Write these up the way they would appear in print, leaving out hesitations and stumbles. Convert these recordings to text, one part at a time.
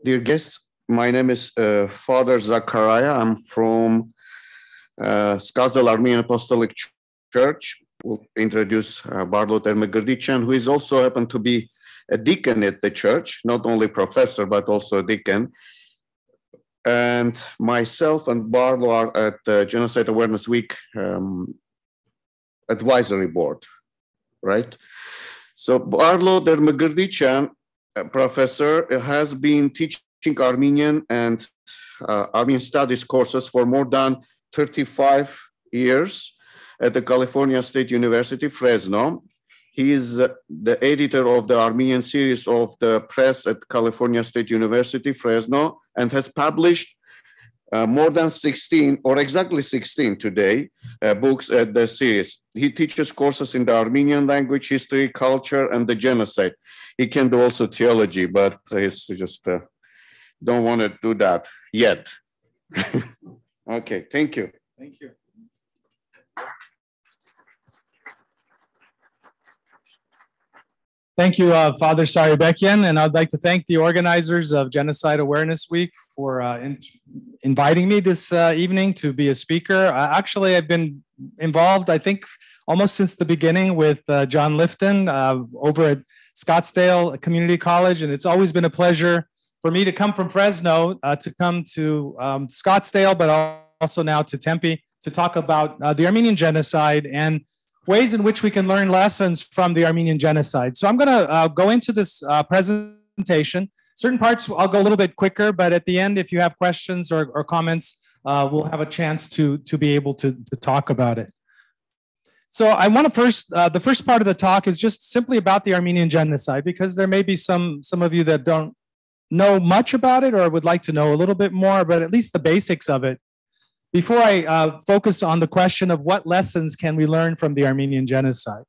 Dear guests, my name is Father Zachariah. I'm from Skazel Armenian Apostolic Church. We'll introduce Barlow Der Mugrdechian, who is also happened to be a deacon at the church, not only professor, but also a deacon. And myself and Barlow are at the Genocide Awareness Week advisory board, right? So Barlow Der Mugrdechian, professor, has been teaching Armenian and Armenian Studies courses for more than 35 years at the California State University, Fresno. He is the editor of the Armenian series of the press at California State University, Fresno, and has published more than 16, or exactly 16 today, books at the series. He teaches courses in the Armenian language, history, culture, and the genocide. He can do also theology, but he's just don't want to do that yet. Okay, thank you. Thank you. Thank you, Father Saribekyan, and I'd like to thank the organizers of Genocide Awareness Week for inviting me this evening to be a speaker. Actually, I've been involved, I think, almost since the beginning with John Lifton over at Scottsdale Community College, and it's always been a pleasure for me to come from Fresno to come to Scottsdale, but also now to Tempe to talk about the Armenian Genocide and ways in which we can learn lessons from the Armenian Genocide. So I'm going to go into this presentation. Certain parts I'll go a little bit quicker, but at the end, if you have questions or comments, we'll have a chance to be able to talk about it. So I want to the first part of the talk is just simply about the Armenian Genocide, because there may be some of you that don't know much about it or would like to know a little bit more, but at least the basics of it, before I focus on the question of what lessons can we learn from the Armenian Genocide.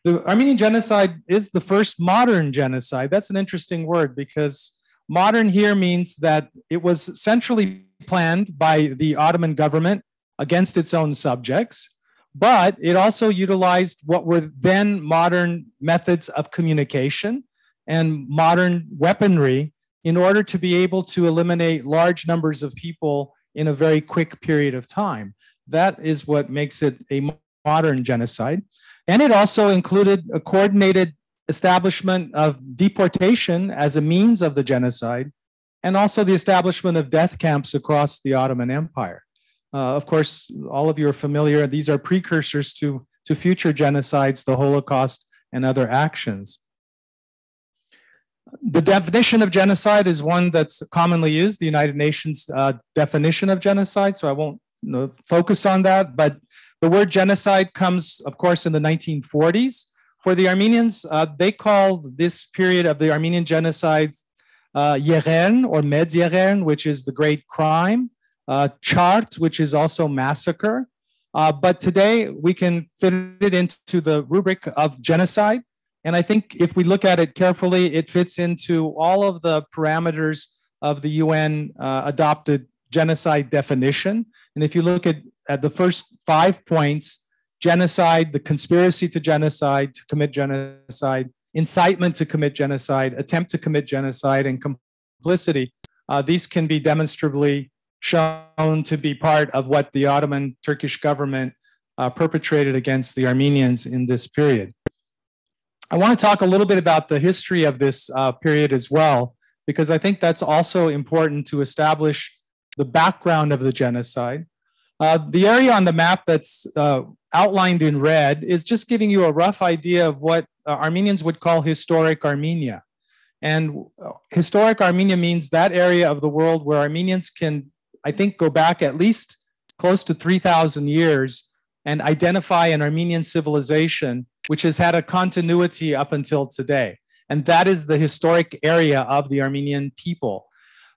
The Armenian Genocide is the first modern genocide. That's an interesting word, because modern here means that it was centrally planned by the Ottoman government against its own subjects, but it also utilized what were then modern methods of communication and modern weaponry in order to be able to eliminate large numbers of people in a very quick period of time. That is what makes it a modern genocide. And it also included a coordinated establishment of deportation as a means of the genocide, and also the establishment of death camps across the Ottoman Empire. Of course, all of you are familiar, these are precursors to future genocides, the Holocaust, and other actions. The definition of genocide is one that's commonly used, the United Nations definition of genocide, so I won't focus on that, but the word genocide comes, of course, in the 1940s. For the Armenians, they call this period of the Armenian genocide Yeren or Medz Yeren, which is the great crime, Chart, which is also massacre, but today we can fit it into the rubric of genocide. And I think if we look at it carefully, it fits into all of the parameters of the UN adopted genocide definition. And if you look at the first 5 points, genocide, the conspiracy to genocide, to commit genocide, incitement to commit genocide, attempt to commit genocide, and complicity, these can be demonstrably shown to be part of what the Ottoman Turkish government perpetrated against the Armenians in this period. I want to talk a little bit about the history of this period as well, because I think that's also important to establish the background of the genocide. The area on the map that's outlined in red is just giving you a rough idea of what Armenians would call historic Armenia. And historic Armenia means that area of the world where Armenians can, I think, go back at least close to 3,000 years and identify an Armenian civilization which has had a continuity up until today. And that is the historic area of the Armenian people.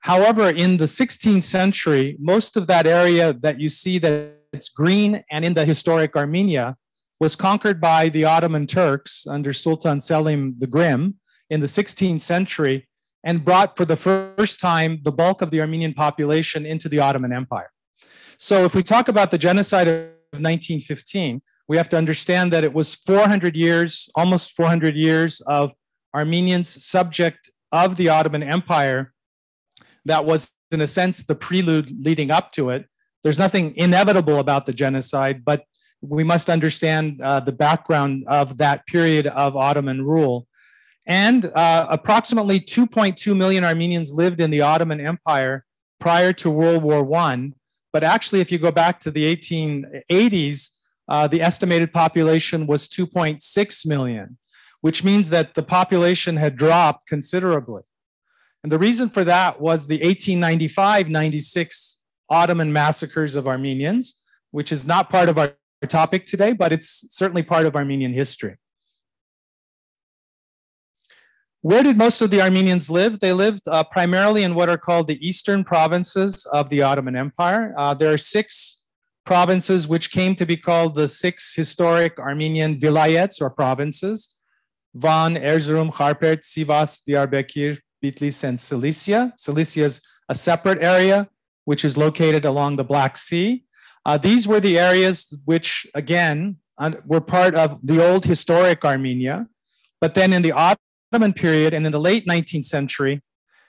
However, in the 16th century, most of that area that you see that's green and in the historic Armenia was conquered by the Ottoman Turks under Sultan Selim the Grim in the 16th century and brought for the first time the bulk of the Armenian population into the Ottoman Empire. So if we talk about the genocide of 1915, we have to understand that it was 400 years, almost 400 years of Armenians subject of the Ottoman Empire that was, in a sense, the prelude leading up to it. There's nothing inevitable about the genocide, but we must understand the background of that period of Ottoman rule. And approximately 2.2 million Armenians lived in the Ottoman Empire prior to World War I. But actually, if you go back to the 1880s, the estimated population was 2.6 million, which means that the population had dropped considerably. And the reason for that was the 1895-96 Ottoman massacres of Armenians, which is not part of our topic today, but it's certainly part of Armenian history. Where did most of the Armenians live? They lived primarily in what are called the eastern provinces of the Ottoman Empire. There are 6 provinces which came to be called the 6 historic Armenian vilayets or provinces: Van, Erzurum, Kharpert, Sivas, Diyarbakir, Bitlis, and Cilicia. Cilicia is a separate area which is located along the Black Sea. These were the areas which, again, were part of the old historic Armenia. But then in the Ottoman period and in the late 19th century,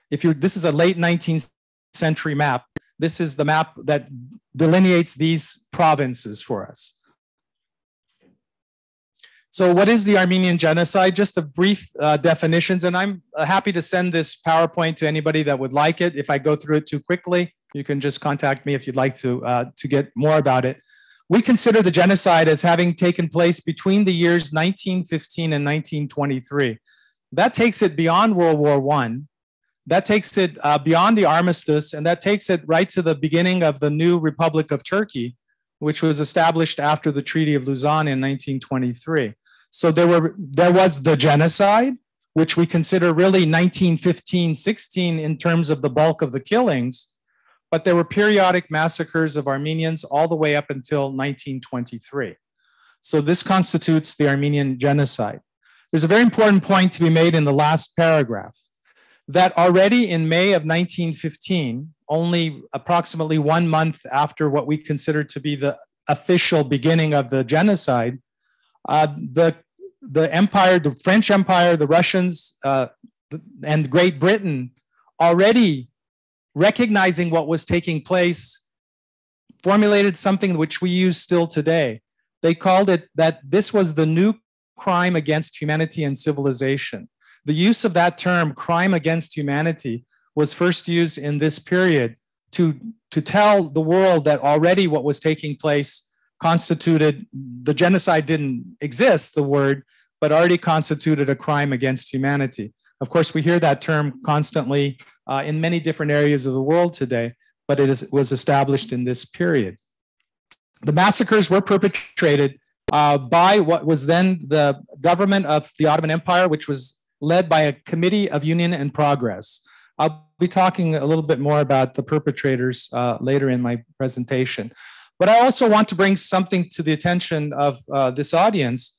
this is a late 19th century map. This is the map that delineates these provinces for us. So what is the Armenian genocide? Just a brief definitions, and I'm happy to send this PowerPoint to anybody that would like it. If I go through it too quickly, you can just contact me if you'd like to get more about it. We consider the genocide as having taken place between the years 1915 and 1923. That takes it beyond World War I. That takes it beyond the armistice, and that takes it right to the beginning of the new Republic of Turkey, which was established after the Treaty of Lausanne in 1923. So there was the genocide, which we consider really 1915-16 in terms of the bulk of the killings, but there were periodic massacres of Armenians all the way up until 1923. So this constitutes the Armenian genocide. There's a very important point to be made in the last paragraph, that already in May of 1915, only approximately 1 month after what we consider to be the official beginning of the genocide, the empire, the French Empire, the Russians, and Great Britain, already recognizing what was taking place, formulated something which we use still today. They called it that this was the new crime against humanity and civilization. The use of that term, crime against humanity, was first used in this period to tell the world that already what was taking place constituted, the genocide didn't exist, the word, but already constituted a crime against humanity. Of course, we hear that term constantly in many different areas of the world today, but it was established in this period. The massacres were perpetrated by what was then the government of the Ottoman Empire, which was led by a committee of union and progress. I'll be talking a little bit more about the perpetrators later in my presentation. But I also want to bring something to the attention of this audience,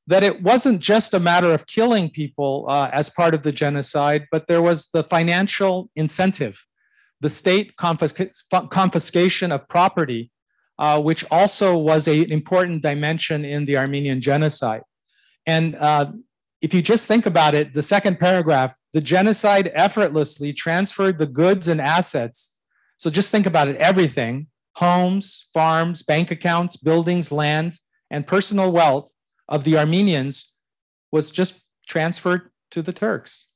that it wasn't just a matter of killing people as part of the genocide, but there was the financial incentive, the state confiscation of property, which also was an important dimension in the Armenian genocide. And if you just think about it, the second paragraph, the genocide effortlessly transferred the goods and assets. So just think about it, everything, homes, farms, bank accounts, buildings, lands, and personal wealth of the Armenians was just transferred to the Turks.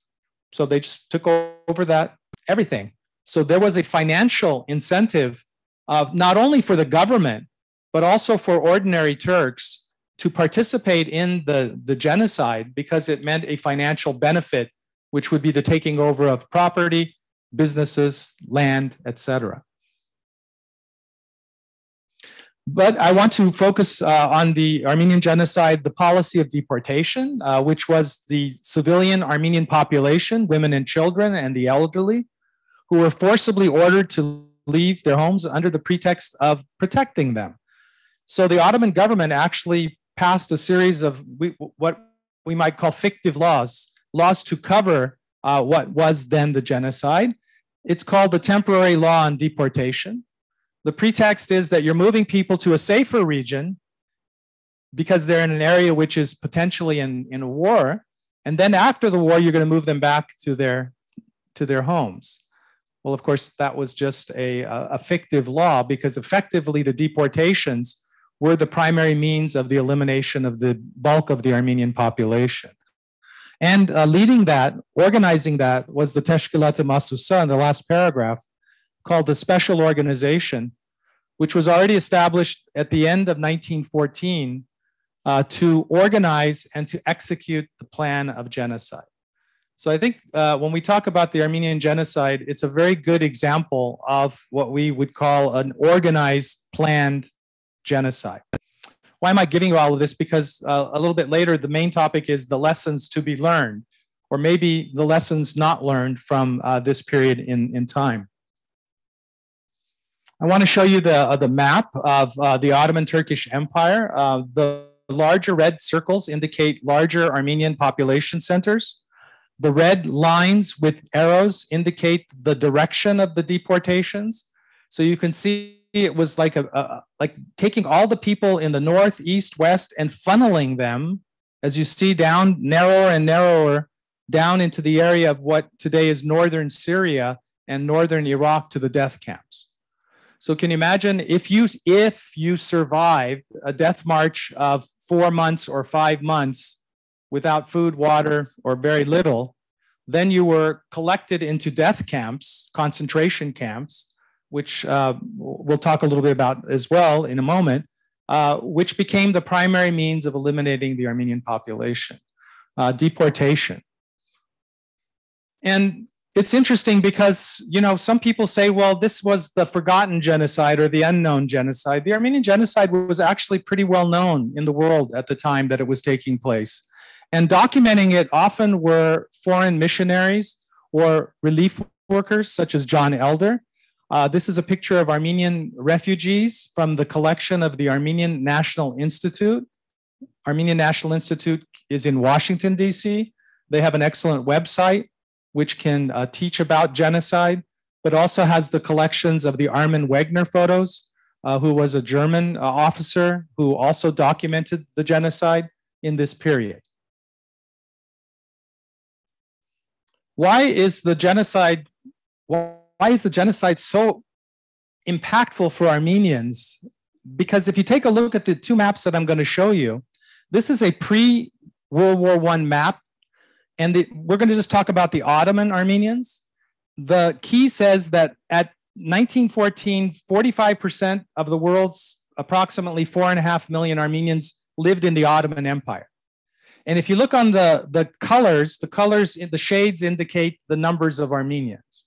So they just took over that, everything. So there was a financial incentive of not only for the government, but also for ordinary Turks to participate in the genocide, because it meant a financial benefit, which would be the taking over of property, businesses, land, etc. But I want to focus on the Armenian genocide, the policy of deportation, which was the civilian Armenian population, women and children, and the elderly, who were forcibly ordered to leave their homes under the pretext of protecting them. So the Ottoman government actually passed a series of what we might call fictive laws, laws to cover what was then the genocide. It's called the Temporary Law on Deportation. The pretext is that you're moving people to a safer region because they're in an area which is potentially in a war. And then after the war, you're going to move them back to their homes. Well, of course, that was just a fictive law, because effectively the deportations were the primary means of the elimination of the bulk of the Armenian population. And leading that, organizing that, was the Teshkilat Masusa in the last paragraph, called the Special Organization, which was already established at the end of 1914 to organize and to execute the plan of genocide. So I think when we talk about the Armenian genocide, it's a very good example of what we would call an organized, planned genocide. Why am I giving you all of this? Because a little bit later, the main topic is the lessons to be learned, or maybe the lessons not learned from this period in time. I want to show you the map of the Ottoman Turkish Empire. The larger red circles indicate larger Armenian population centers. The red lines with arrows indicate the direction of the deportations. So you can see it was like like taking all the people in the north, east, west, and funneling them, as you see, down narrower and narrower down into the area of what today is northern Syria and northern Iraq, to the death camps. So can you imagine if you survived a death march of 4 months or 5 months without food, water, or very little, then you were collected into death camps, concentration camps, which we'll talk a little bit about as well in a moment, which became the primary means of eliminating the Armenian population, deportation. And it's interesting because, you know, some people say, well, this was the forgotten genocide or the unknown genocide. The Armenian genocide was actually pretty well known in the world at the time that it was taking place. And documenting it often were foreign missionaries or relief workers, such as John Elder. This is a picture of Armenian refugees from the collection of the Armenian National Institute. Armenian National Institute is in Washington, D.C. They have an excellent website which can teach about genocide, but also has the collections of the Armin Wegner photos, who was a German officer who also documented the genocide in this period. Why is the genocide so impactful for Armenians? Because if you take a look at the two maps that I'm going to show you, this is a pre-World War I map, and we're going to just talk about the Ottoman Armenians. The key says that at 1914, 45% of the world's approximately 4.5 million Armenians lived in the Ottoman Empire. And if you look on the colors, the shades indicate the numbers of Armenians.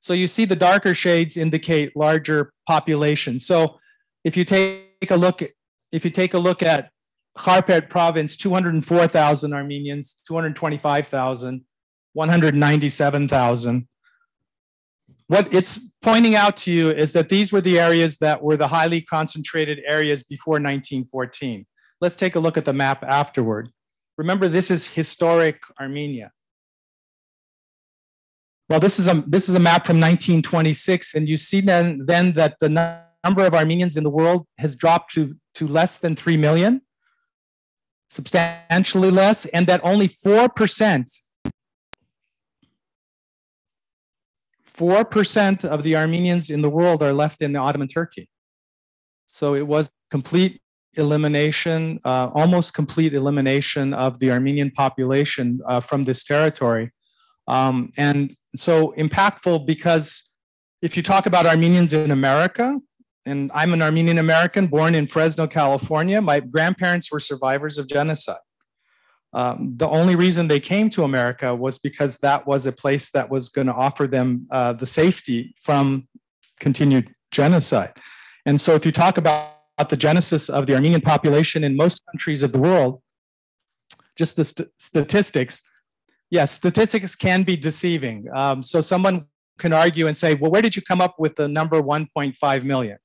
So you see the darker shades indicate larger populations. So if you take a look at Kharpet province, 204,000 Armenians, 225,000, 197,000. What it's pointing out to you is that these were the areas that were the highly concentrated areas before 1914. Let's take a look at the map afterward. Remember, this is historic Armenia. Well, this is a map from 1926, and you see then that the number of Armenians in the world has dropped to less than 3 million. Substantially less, and that only 4% of the Armenians in the world are left in the Ottoman Turkey. So it was complete elimination, almost complete elimination of the Armenian population from this territory. And so impactful because if you talk about Armenians in America, and I'm an Armenian American born in Fresno, California. My grandparents were survivors of genocide. The only reason they came to America was because that was a place that was going to offer them the safety from continued genocide. And so if you talk about the genesis of the Armenian population in most countries of the world, just the statistics, yes, statistics can be deceiving. So someone can argue and say, well, where did you come up with the number 1.5 million?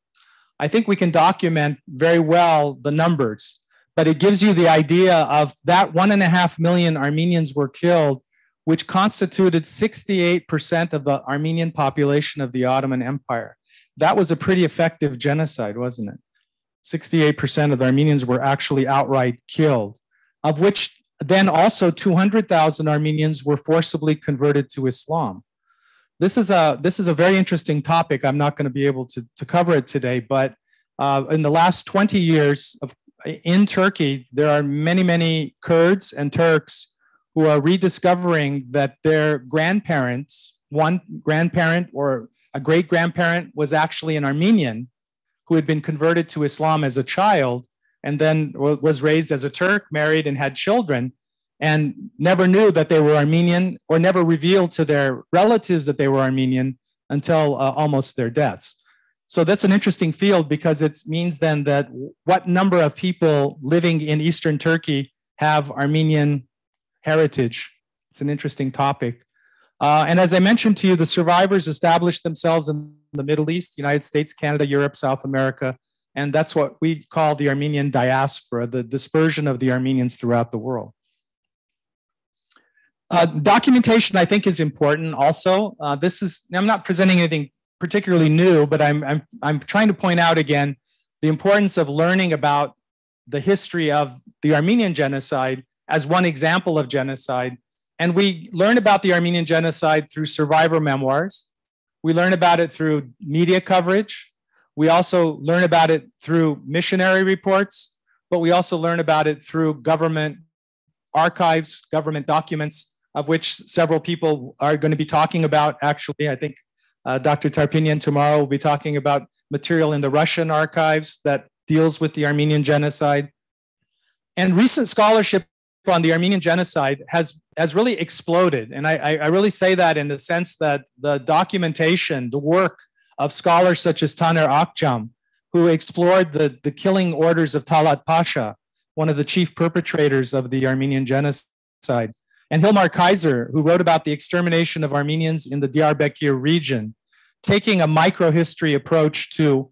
I think we can document very well the numbers, but it gives you the idea of that 1.5 million Armenians were killed, which constituted 68% of the Armenian population of the Ottoman Empire. That was a pretty effective genocide, wasn't it? 68% of the Armenians were actually outright killed, of which then also 200,000 Armenians were forcibly converted to Islam. this is a very interesting topic. I'm not going to be able to cover it today, but in the last 20 years in Turkey, there are many, many Kurds and Turks who are rediscovering that their grandparents, one grandparent or a great-grandparent was actually an Armenian who had been converted to Islam as a child and then was raised as a Turk, married and had children, and never knew that they were Armenian or never revealed to their relatives that they were Armenian until almost their deaths. So that's an interesting field because it means then that what number of people living in Eastern Turkey have Armenian heritage. It's an interesting topic. And as I mentioned to you, the survivors established themselves in the Middle East, United States, Canada, Europe, South America, and that's what we call the Armenian diaspora, the dispersion of the Armenians throughout the world. Documentation, I think, is important also. I'm not presenting anything particularly new, but I'm trying to point out again the importance of learning about the history of the Armenian genocide as one example of genocide. And we learn about the Armenian genocide through survivor memoirs. We learn about it through media coverage. We also learn about it through missionary reports, but we also learn about it through government archives, government documents, of which several people are going to be talking about. Actually, I think Dr. Tarpinian tomorrow will be talking about material in the Russian archives that deals with the Armenian genocide. And recent scholarship on the Armenian genocide has really exploded. And I really say that in the sense that the documentation, the work of scholars such as Taner Akçam, who explored the killing orders of Talat Pasha, one of the chief perpetrators of the Armenian genocide, and Hilmar Kaiser, who wrote about the extermination of Armenians in the Diyarbakir region, taking a microhistory approach to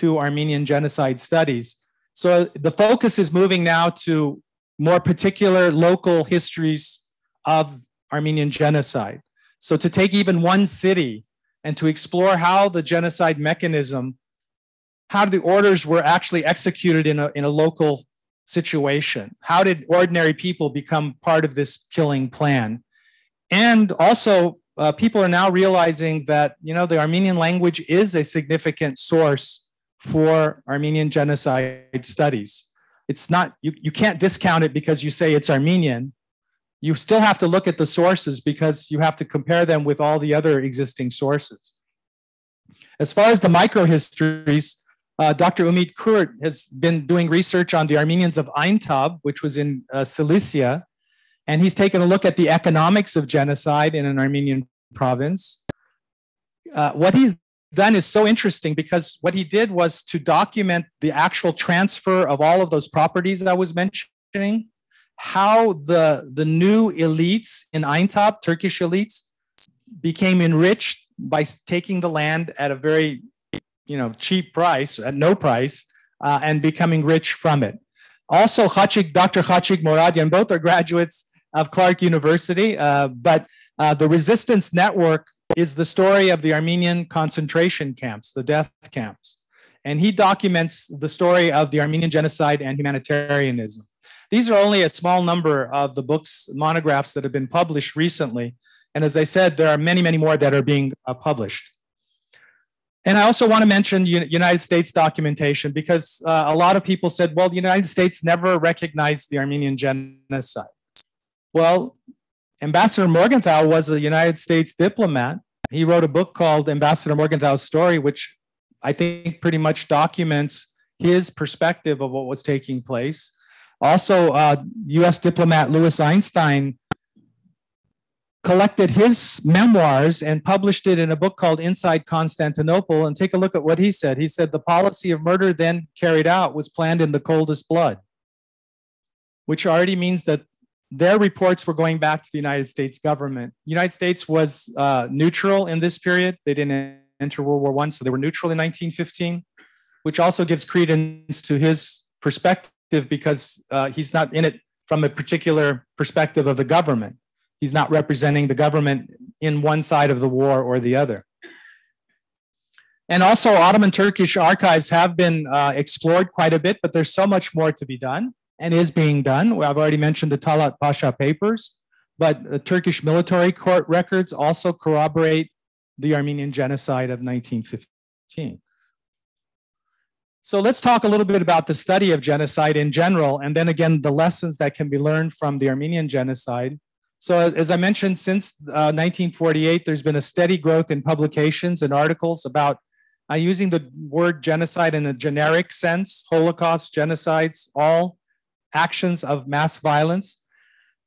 Armenian genocide studies. So the focus is moving now to more particular local histories of Armenian genocide. So to take even one city and to explore how the genocide mechanism, how the orders were actually executed in a local situation. How did ordinary people become part of this killing plan? And also, people are now realizing that, the Armenian language is a significant source for Armenian genocide studies. It's not, you can't discount it because you say it's Armenian. You still have to look at the sources because you have to compare them with all the other existing sources. As far as the microhistories, Dr. Umit Kurt has been doing research on the Armenians of Aintab, which was in Cilicia, and he's taken a look at the economics of genocide in an Armenian province. What he's done is so interesting because what he did was to document the actual transfer of all of those properties I was mentioning, how the new elites in Aintab, Turkish elites, became enriched by taking the land at a very cheap price, at no price, and becoming rich from it. Also, Dr. Khachik Moradian, both are graduates of Clark University, but the Resistance Network is the story of the Armenian concentration camps, the death camps. And he documents the story of the Armenian genocide and humanitarianism. These are only a small number of the books, monographs that have been published recently. And as I said, there are many, many more that are being published. And I also want to mention United States documentation because a lot of people said, well, the United States never recognized the Armenian genocide. Well, Ambassador Morgenthau was a United States diplomat. He wrote a book called Ambassador Morgenthau's Story, which I think pretty much documents his perspective of what was taking place. Also, US diplomat Louis Einstein collected his memoirs and published it in a book called Inside Constantinople. And take a look at what he said. He said the policy of murder then carried out was planned in the coldest blood, which already means that their reports were going back to the United States government. The United States was neutral in this period. They didn't enter World War I, so they were neutral in 1915, which also gives credence to his perspective because he's not in it from a particular perspective of the government. He's not representing the government in one side of the war or the other. And also Ottoman Turkish archives have been explored quite a bit, but there's so much more to be done and is being done. Well, I've already mentioned the Talat Pasha papers, but the Turkish military court records also corroborate the Armenian Genocide of 1915. So let's talk a little bit about the study of genocide in general, and then again, the lessons that can be learned from the Armenian Genocide. So as I mentioned, since 1948, there's been a steady growth in publications and articles about using the word genocide in a generic sense, Holocaust, genocides, all actions of mass violence.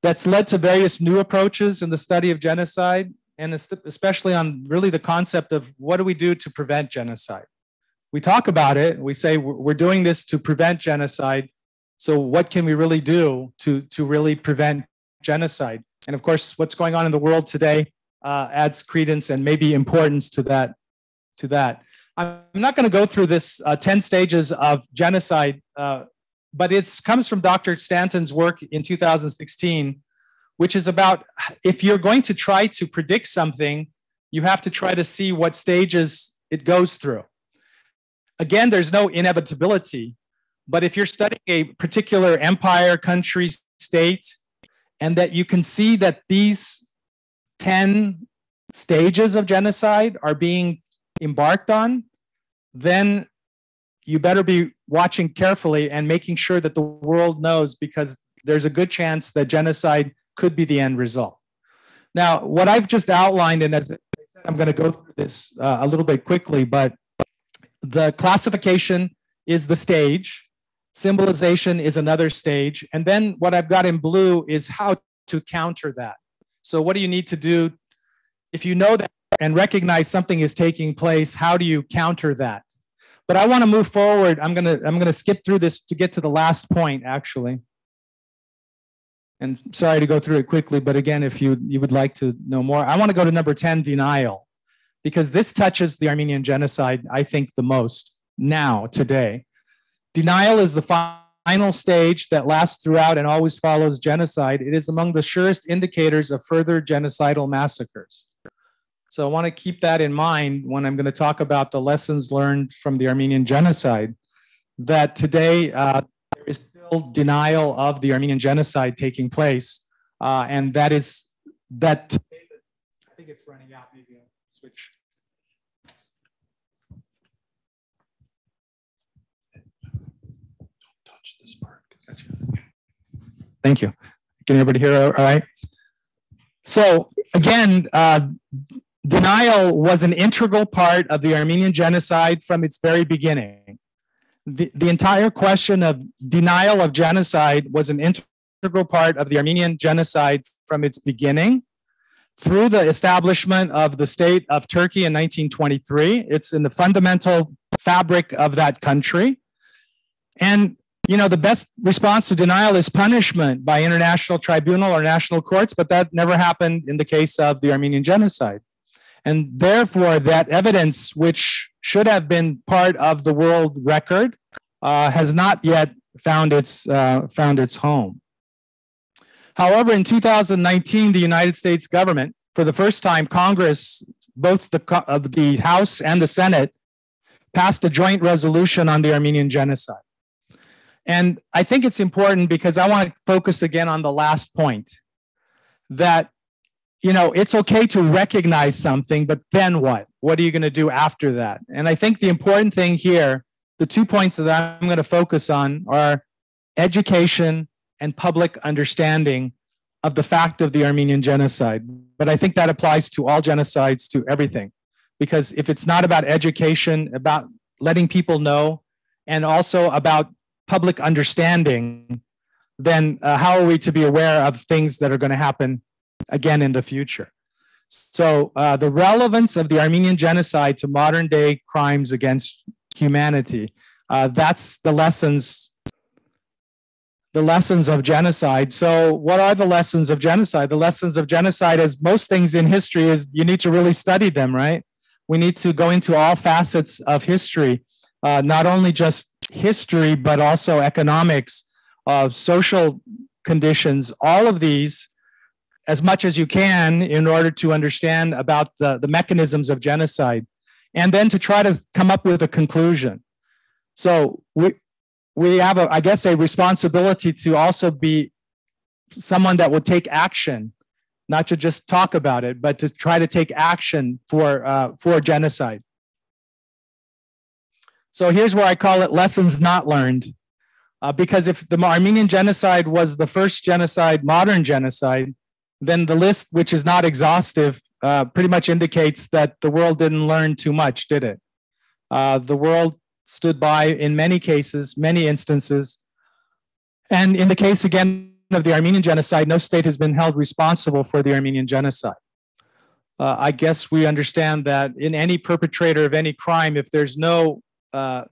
That's led to various new approaches in the study of genocide, and especially on really the concept of what do we do to prevent genocide. We talk about it, we say we're doing this to prevent genocide, so what can we really do to really prevent genocide? And of course, what's going on in the world today adds credence and maybe importance to that. I'm not going to go through this 10 stages of genocide, but it comes from Dr. Stanton's work in 2016, which is about if you're going to try to predict something, you have to try to see what stages it goes through. Again, there's no inevitability, but if you're studying a particular empire, country, state, and that you can see that these 10 stages of genocide are being embarked on, then you better be watching carefully and making sure that the world knows, because there's a good chance that genocide could be the end result. Now, what I've just outlined, and as I said, I'm going to go through this a little bit quickly, but the classification is the stage, symbolization is another stage, and then what I've got in blue is how to counter that. So what do you need to do if you know that and recognize something is taking place? How do you counter that? But I want to move forward. I'm gonna skip through this to get to the last point, actually. And sorry to go through it quickly, but again, if you would like to know more, I want to go to number 10, denial, because this touches the Armenian Genocide, I think, the most now, today. Denial is the final stage that lasts throughout and always follows genocide. It is among the surest indicators of further genocidal massacres. So I want to keep that in mind when I'm going to talk about the lessons learned from the Armenian Genocide, that today there is still denial of the Armenian Genocide taking place. And that is, that I think it's running out, maybe I'll switch. Don't touch this part. Gotcha. Thank you. Can everybody hear all right? So again, denial was an integral part of the Armenian Genocide from its very beginning. The entire question of denial of genocide was an integral part of the Armenian Genocide from its beginning, through the establishment of the state of Turkey in 1923. It's in the fundamental fabric of that country. And you know, the best response to denial is punishment by international tribunal or national courts, but that never happened in the case of the Armenian Genocide. And therefore, that evidence, which should have been part of the world record, has not yet found its home. However, in 2019, the United States government, for the first time, Congress, both the House and the Senate, passed a joint resolution on the Armenian Genocide. And I think it's important because I want to focus again on the last point, that, you know, it's okay to recognize something, but then what? What are you going to do after that? And I think the important thing here, the 2 points that I'm going to focus on, are education and public understanding of the fact of the Armenian Genocide. But I think that applies to all genocides, to everything. Because if it's not about education, about letting people know, and also about public understanding, then how are we to be aware of things that are going to happen again in the future? So the relevance of the Armenian Genocide to modern day crimes against humanity, that's the lessons of genocide. So what are the lessons of genocide? The lessons of genocide, as most things in history, is you need to really study them, right? We need to go into all facets of history, not only just history, but also economics, social conditions, all of these, as much as you can, in order to understand about the mechanisms of genocide, and then to try to come up with a conclusion. So we have, I guess, a responsibility to also be someone that will take action not to just talk about it, but to try to take action for genocide. So here's where I call it lessons not learned. Because if the Armenian genocide was the first genocide, modern genocide, then the list, which is not exhaustive, pretty much indicates that the world didn't learn too much, did it? The world stood by in many cases, many instances. And in the case, again, of the Armenian genocide, no state has been held responsible for the Armenian genocide. I guess we understand that in any perpetrator of any crime, if there's no way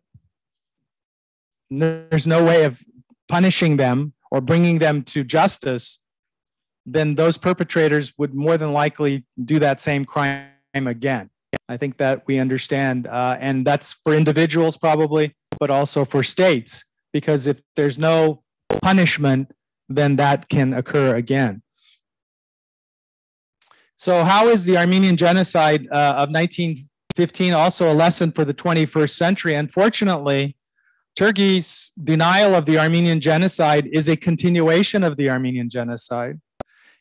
of punishing them or bringing them to justice, then those perpetrators would more than likely do that same crime again. I think that we understand, and that's for individuals probably, but also for states, because if there's no punishment, then that can occur again. So how is the Armenian genocide of 1915 also a lesson for the 21st century? Unfortunately, Turkey's denial of the Armenian genocide is a continuation of the Armenian genocide.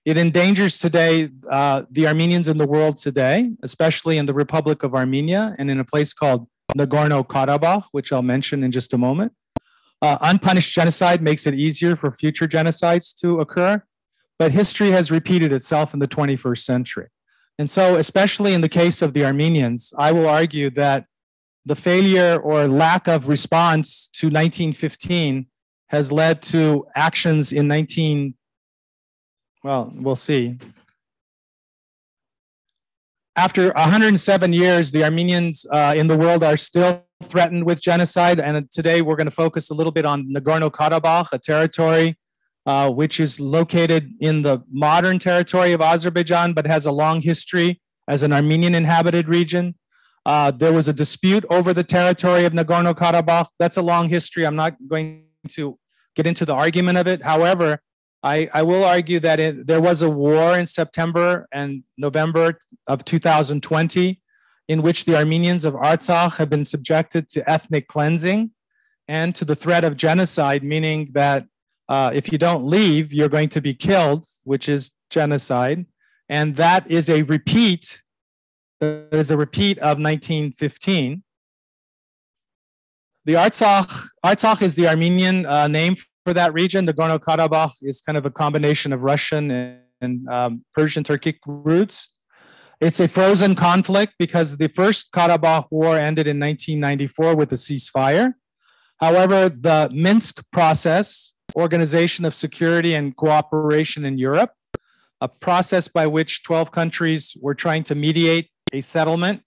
It endangers today the Armenians in the world today, especially in the Republic of Armenia and in a place called Nagorno-Karabakh, which I'll mention in just a moment. Unpunished genocide makes it easier for future genocides to occur, but history has repeated itself in the 21st century. And so, especially in the case of the Armenians, I will argue that the failure or lack of response to 1915 has led to actions in we'll see. After 107 years, the Armenians in the world are still threatened with genocide. And today we're going to focus a little bit on Nagorno-Karabakh, a territory which is located in the modern territory of Azerbaijan, but has a long history as an Armenian inhabited region. There was a dispute over the territory of Nagorno-Karabakh. That's a long history. I'm not going to get into the argument of it. However, I will argue that there was a war in September and November of 2020 in which the Armenians of Artsakh have been subjected to ethnic cleansing and to the threat of genocide, meaning that if you don't leave, you're going to be killed, which is genocide. And that is a repeat. It is a repeat of 1915. The Artsakh is the Armenian name for that region. The Nagorno-Karabakh is kind of a combination of Russian and Persian Turkic roots. It's a frozen conflict because the first Karabakh war ended in 1994 with a ceasefire. However, the Minsk process, Organization of Security and Cooperation in Europe, a process by which 12 countries were trying to mediate a settlement,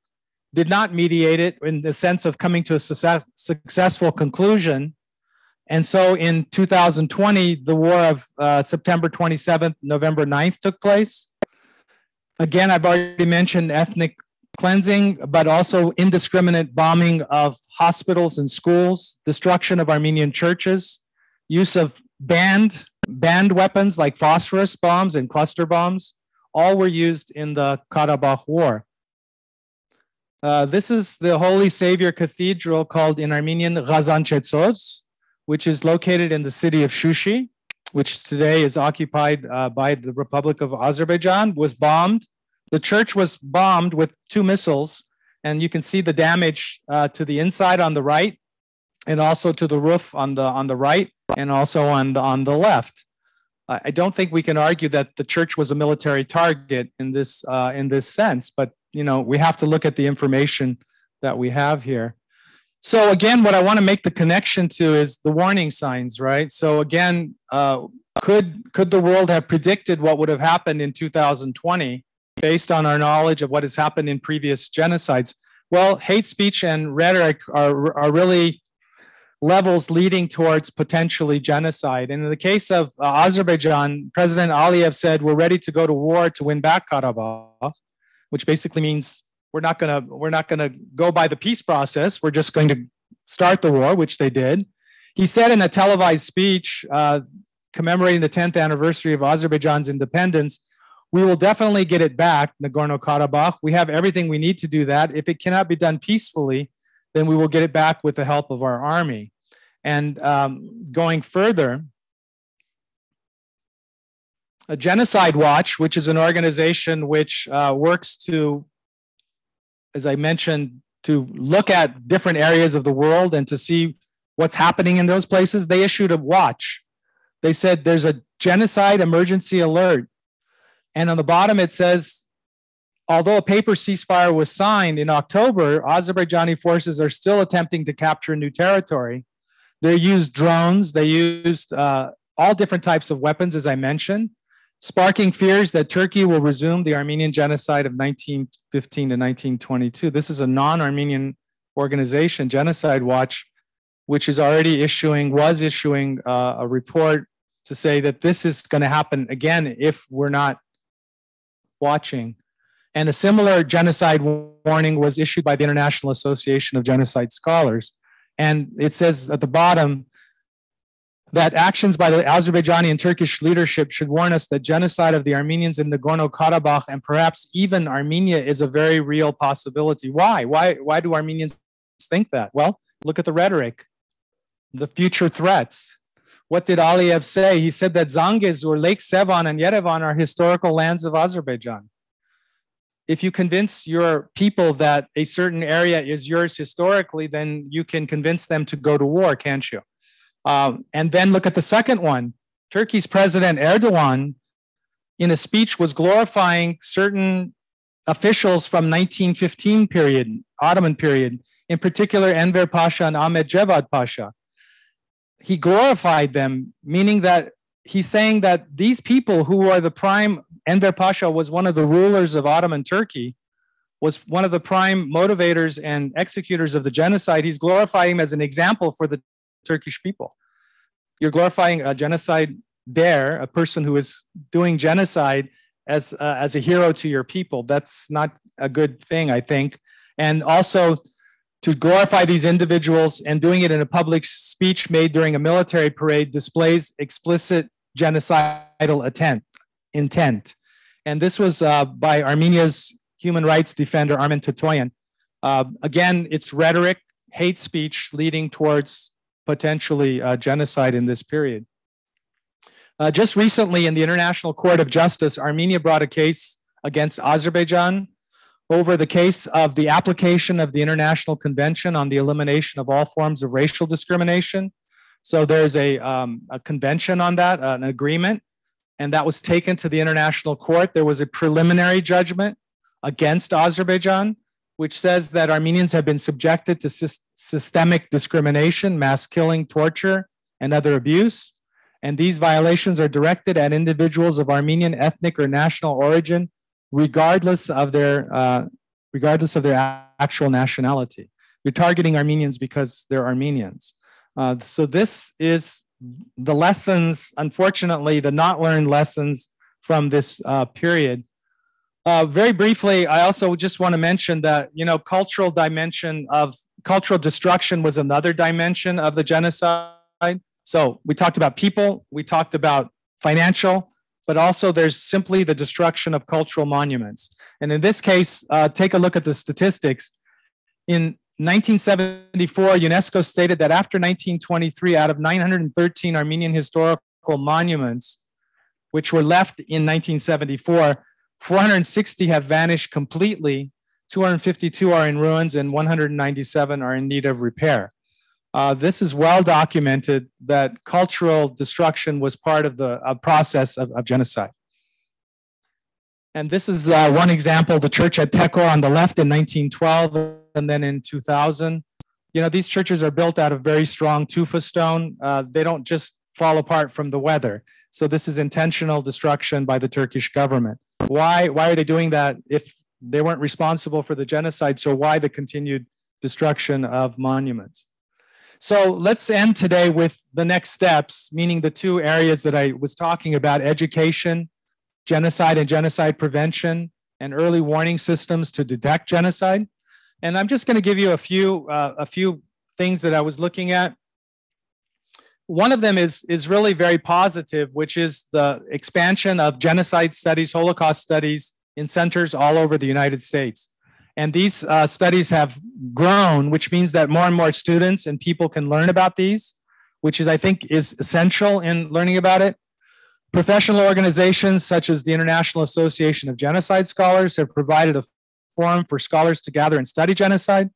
did not mediate it in the sense of coming to a successful conclusion. And so in 2020, the war of September 27th, November 9th took place. Again, I've already mentioned ethnic cleansing, but also indiscriminate bombing of hospitals and schools, destruction of Armenian churches, use of banned weapons like phosphorus bombs and cluster bombs, all were used in the Karabakh War. This is the Holy Savior Cathedral called in Armenian Ghazanchetsovs, which is located in the city of Shushi, which today is occupied by the Republic of Azerbaijan, was bombed. The church was bombed with 2 missiles, and you can see the damage to the inside on the right, and also to the roof on the right, and also on the left. I don't think we can argue that the church was a military target in this sense, but we have to look at the information that we have here. So again, what I want to make the connection to is the warning signs, right? So again, could the world have predicted what would have happened in 2020 based on our knowledge of what has happened in previous genocides? Well, hate speech and rhetoric are really levels leading towards potentially genocide. And in the case of Azerbaijan, President Aliyev said, we're ready to go to war to win back Karabakh, which basically means we're not gonna go by the peace process. We're just going to start the war, which they did. He said in a televised speech commemorating the 10th anniversary of Azerbaijan's independence, we will definitely get it back, Nagorno-Karabakh. We have everything we need to do that. If it cannot be done peacefully, then we will get it back with the help of our army. And going further, a Genocide Watch, which is an organization which works to, as I mentioned, to look at different areas of the world and to see what's happening in those places. They issued a watch. They said there's a genocide emergency alert. And on the bottom it says, although a paper ceasefire was signed in October, Azerbaijani forces are still attempting to capture new territory. They used drones, they used all different types of weapons, as I mentioned, sparking fears that Turkey will resume the Armenian genocide of 1915 to 1922. This is a non-Armenian organization, Genocide Watch, which is already was issuing a report to say that this is going to happen again if we're not watching. And a similar genocide warning was issued by the International Association of Genocide Scholars. And it says at the bottom that actions by the Azerbaijani and Turkish leadership should warn us that genocide of the Armenians in Nagorno-Karabakh and perhaps even Armenia is a very real possibility. Why? Why do Armenians think that? Well, look at the rhetoric, the future threats. What did Aliyev say? He said that Zangiz or Lake Sevan and Yerevan are historical lands of Azerbaijan. If you convince your people that a certain area is yours historically, then you can convince them to go to war, can't you? And then look at the second one. Turkey's President Erdogan, in a speech, was glorifying certain officials from 1915 period, Ottoman period, in particular Enver Pasha and Ahmet Cevat Pasha. He glorified them, meaning that he's saying that these people who are the prime, Enver Pasha was one of the rulers of Ottoman Turkey, was one of the prime motivators and executors of the genocide. He's glorifying him as an example for the Turkish people. You're glorifying a genocide there, a person who is doing genocide as a hero to your people. That's not a good thing, I think. And also to glorify these individuals and doing it in a public speech made during a military parade displays explicit genocidal intent. And this was by Armenia's human rights defender, Armen Tatoyan. Again, it's rhetoric, hate speech leading towards potentially genocide in this period. Just recently in the International Court of Justice, Armenia brought a case against Azerbaijan over the case of the application of the International Convention on the Elimination of All Forms of Racial Discrimination. So there's a convention on that, an agreement, and that was taken to the International Court. There was a preliminary judgment against Azerbaijan, which says that Armenians have been subjected to systemic discrimination, mass killing, torture, and other abuse. And these violations are directed at individuals of Armenian ethnic or national origin, regardless of their actual nationality. You're targeting Armenians because they're Armenians. So this is the lessons, unfortunately, the not learned lessons from this period. Very briefly, I also just want to mention that, cultural dimension of cultural destruction was another dimension of the genocide. So we talked about people, we talked about financial, but also there's simply the destruction of cultural monuments. And in this case, take a look at the statistics. In 1974, UNESCO stated that after 1923, out of 913 Armenian historical monuments, which were left in 1974, 460 have vanished completely, 252 are in ruins, and 197 are in need of repair. This is well documented that cultural destruction was part of the process of genocide. And this is one example, the church at Tekor on the left in 1912 and then in 2000. These churches are built out of very strong tufa stone. They don't just fall apart from the weather. So this is intentional destruction by the Turkish government. Why are they doing that if they weren't responsible for the genocide? So why the continued destruction of monuments? So let's end today with the next steps, meaning the two areas that I was talking about: education, genocide and genocide prevention, and early warning systems to detect genocide. And I'm just going to give you a few things that I was looking at. One of them is really very positive, which is the expansion of genocide studies, Holocaust studies in centers all over the United States. And these studies have grown, which means that more and more students and people can learn about these, which is, I think, is essential in learning about it. Professional organizations such as the International Association of Genocide Scholars have provided a forum for scholars to gather and study genocide.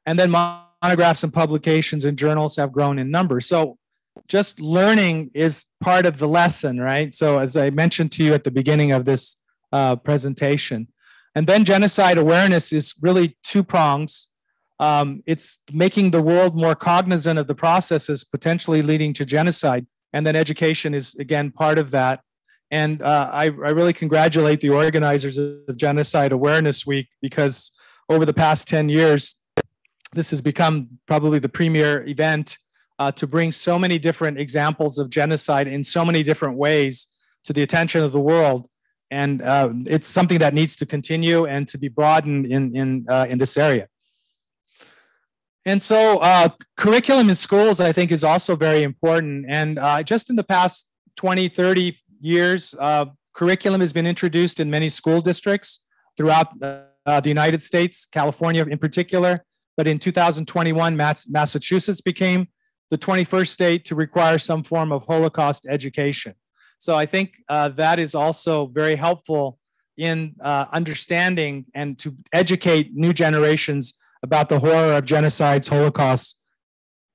And then monographs and publications in journals have grown in number. So just learning is part of the lesson, right? So as I mentioned to you at the beginning of this presentation. And then genocide awareness is really two prongs. It's making the world more cognizant of the processes potentially leading to genocide. And then education is, again, part of that. And I really congratulate the organizers of Genocide Awareness Week, because over the past 10 years, this has become probably the premier event to bring so many different examples of genocide in so many different ways to the attention of the world. And it's something that needs to continue and to be broadened in this area. And so curriculum in schools, I think, is also very important. And just in the past 20, 30 years, curriculum has been introduced in many school districts throughout the United States, California in particular. But in 2021, Massachusetts became the 21st state to require some form of Holocaust education. So I think that is also very helpful in understanding and to educate new generations about the horror of genocides,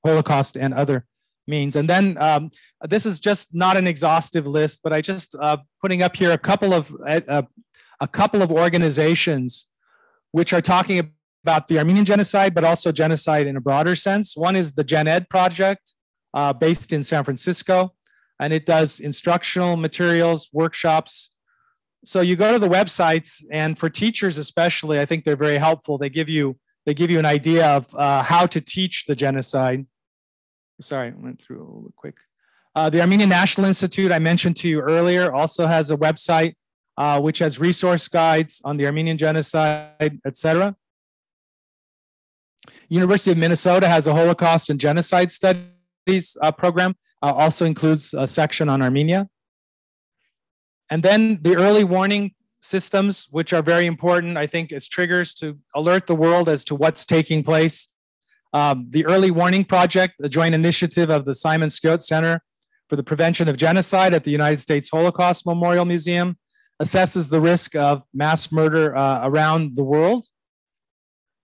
Holocaust and other means. And then this is just not an exhaustive list, but I just putting up here a couple of organizations which are talking about the Armenian genocide, but also genocide in a broader sense. One is the Gen Ed project based in San Francisco, and it does instructional materials, workshops. So you go to the websites, and for teachers especially, I think they're very helpful. They give you an idea of how to teach the genocide. Sorry, I went through a little quick. The Armenian National Institute I mentioned to you earlier also has a website which has resource guides on the Armenian genocide, etc. University of Minnesota has a Holocaust and Genocide Studies program, also includes a section on Armenia. And then the early warning systems, which are very important, I think, as triggers to alert the world as to what's taking place. The Early Warning Project, a joint initiative of the Simon Skjodt Center for the Prevention of Genocide at the United States Holocaust Memorial Museum, assesses the risk of mass murder around the world.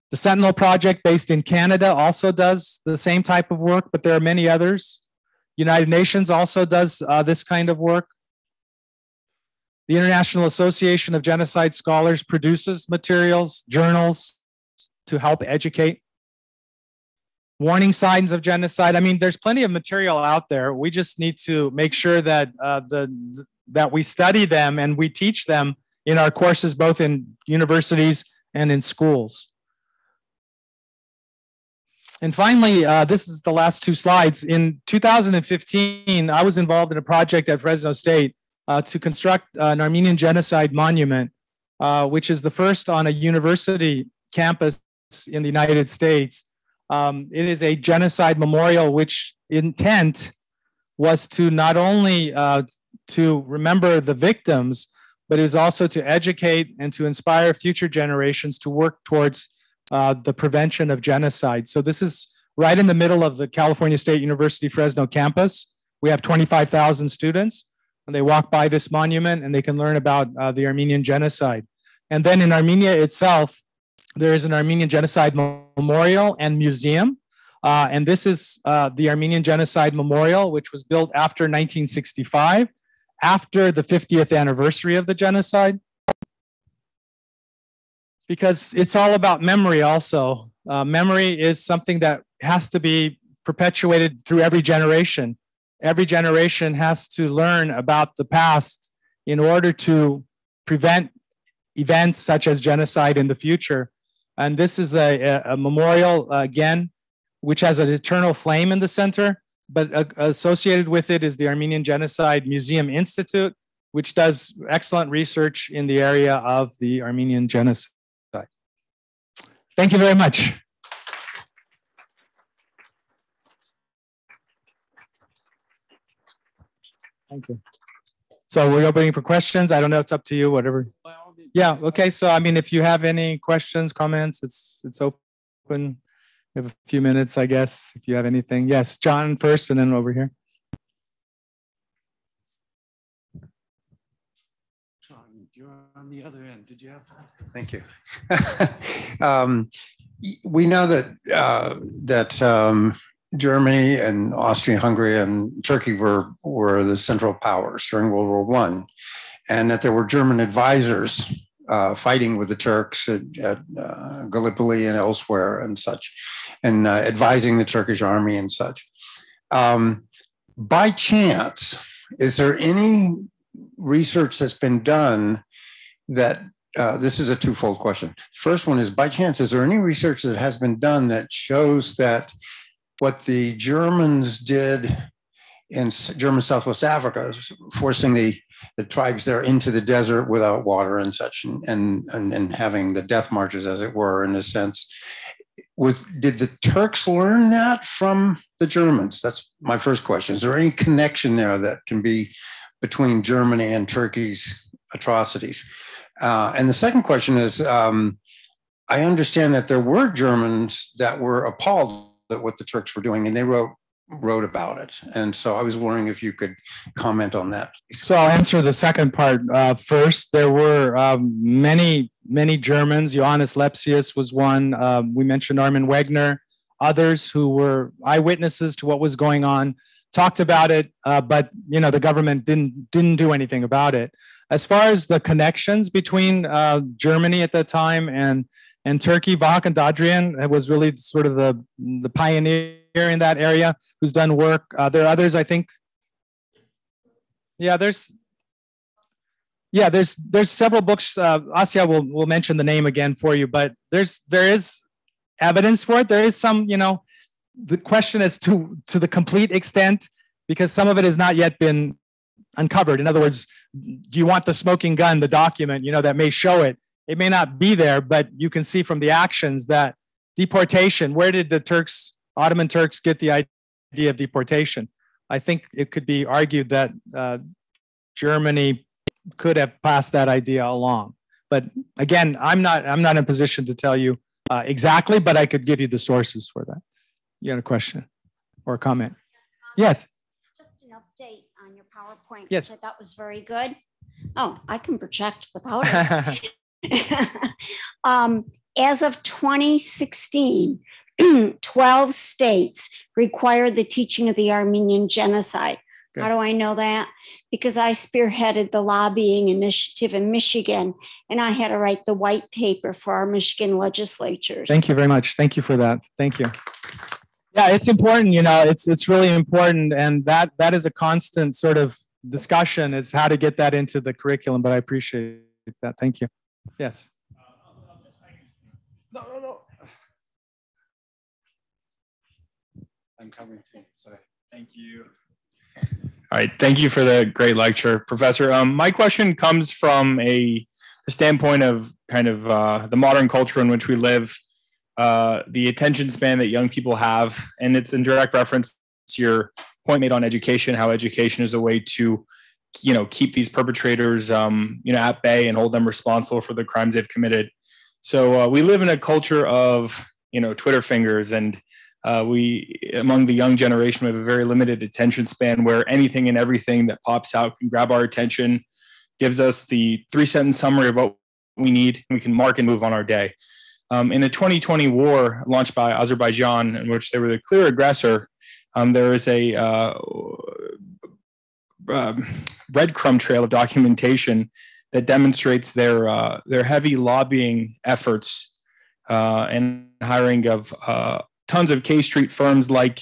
The Sentinel Project, based in Canada, also does the same type of work, but there are many others. United Nations also does this kind of work. The International Association of Genocide Scholars produces materials, journals to help educate. Warning signs of genocide. I mean, there's plenty of material out there. We just need to make sure that that we study them and we teach them in our courses, both in universities and in schools. And finally, this is the last two slides. In 2015, I was involved in a project at Fresno State to construct an Armenian genocide monument, which is the first on a university campus in the United States. It is a genocide memorial, which intent was to not only to remember the victims, but is also to educate and to inspire future generations to work towards the prevention of genocide. So this is right in the middle of the California State University Fresno campus. We have 25,000 students, and they walk by this monument and they can learn about the Armenian genocide. And then in Armenia itself, there is an Armenian Genocide Memorial and Museum. And this is the Armenian Genocide Memorial, which was built after 1965, after the 50th anniversary of the genocide. Because it's all about memory also. Memory is something that has to be perpetuated through every generation. Every generation has to learn about the past in order to prevent events such as genocide in the future. And this is a memorial, again, which has an eternal flame in the center, but associated with it is the Armenian Genocide Museum Institute, which does excellent research in the area of the Armenian genocide. Thank you very much. Thank you. So we're opening for questions. I don't know, it's up to you, whatever. Yeah, okay. So, I mean, if you have any questions, comments, it's open. We have a few minutes, I guess, if you have anything. Yes, John first and then over here. on the other end. Did you have? Thank you. We know that Germany and Austria-Hungary and Turkey were the central powers during World War I, and that there were German advisors fighting with the Turks at Gallipoli and elsewhere and such, and advising the Turkish army and such. By chance, is there any research that's been done that, this is a twofold question. First one is, by chance, is there any research that has been done that shows that what the Germans did in German Southwest Africa, forcing the tribes there into the desert without water and such, and having the death marches, as it were, in a sense, did the Turks learn that from the Germans? That's my first question. Is there any connection there that can be between Germany and Turkey's atrocities? And the second question is, I understand that there were Germans that were appalled at what the Turks were doing, and they wrote about it. And so I was wondering if you could comment on that. So I'll answer the second part first. There were many Germans. Johannes Lepsius was one. We mentioned Armin Wegner. Others who were eyewitnesses to what was going on talked about it, but the government didn't do anything about it. As far as the connections between Germany at that time and Turkey, Vahak Dadrian was really sort of the pioneer in that area who's done work. There are others, I think. Yeah, there's several books. Asya will mention the name again for you, but there is evidence for it. There is some, the question is to the complete extent, because some of it has not yet been uncovered. In other words, do you want the smoking gun, the document, that may show it? It may not be there, but you can see from the actions that deportation, where did the Ottoman Turks get the idea of deportation? I think it could be argued that Germany could have passed that idea along. But again, I'm not in a position to tell you exactly, but I could give you the sources for that. You had a question or a comment? Yes. Just an update on your PowerPoint, yes, which I thought was very good. Oh, I can project without it. As of 2016, 12 states require the teaching of the Armenian Genocide. Good. How do I know that? Because I spearheaded the lobbying initiative in Michigan, and I had to write the white paper for our Michigan legislatures. Thank you very much. Thank you for that. Thank you. Yeah, it's important. It's really important, and that is a constant sort of discussion, is how to get that into the curriculum. But I appreciate that. Thank you. Yes. No. I'm coming to you. Sorry. Thank you. All right. Thank you for the great lecture, Professor. My question comes from the standpoint of kind of the modern culture in which we live, the attention span that young people have, and it's in direct reference to your point made on education, how education is a way to keep these perpetrators, at bay and hold them responsible for the crimes they've committed. So we live in a culture of, Twitter fingers, and we, among the young generation, we have a very limited attention span where anything and everything that pops out can grab our attention, gives us the 3-sentence summary of what we need, and we can mark and move on our day. In the 2020 war launched by Azerbaijan, in which they were the clear aggressor, there is a breadcrumb trail of documentation that demonstrates their heavy lobbying efforts and hiring of tons of K Street firms like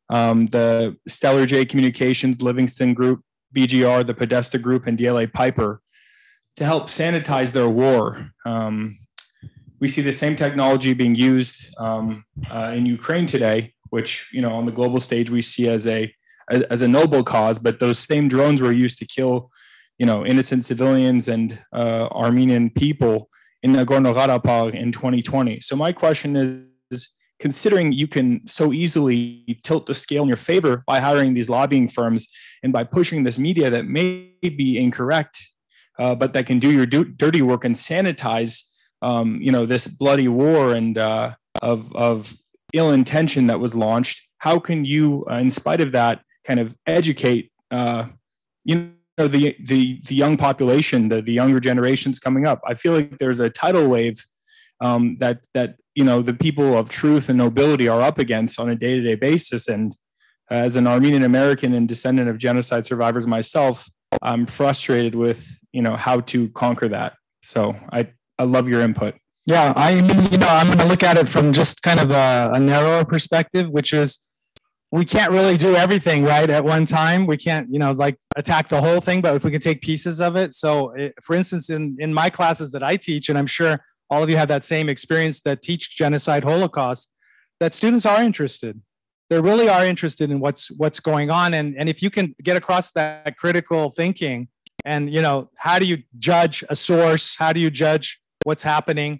the Stellar J Communications, Livingston Group, BGR, the Podesta Group, and DLA Piper to help sanitize their war. We see the same technology being used in Ukraine today, which on the global stage we see as a noble cause, but those same drones were used to kill innocent civilians and Armenian people in Nagorno-Karabakh in 2020. So my question is, considering you can so easily tilt the scale in your favor by hiring these lobbying firms and by pushing this media that may be incorrect, but that can do your dirty work and sanitize this bloody war and of ill intention that was launched, how can you, in spite of that, kind of educate, the young population, the younger generations coming up. I feel like there's a tidal wave that the people of truth and nobility are up against on a day-to-day basis. And as an Armenian American and descendant of genocide survivors myself, I'm frustrated with how to conquer that. So I love your input. Yeah, I mean, I'm going to look at it from just kind of a narrower perspective, which is we can't really do everything right at one time. We can't, attack the whole thing, but if we can take pieces of it. So for instance, in my classes that I teach, and I'm sure all of you have that same experience that teach genocide, Holocaust, that students are interested. They really are interested in what's going on. And if you can get across that critical thinking and, how do you judge a source? How do you judge what's happening?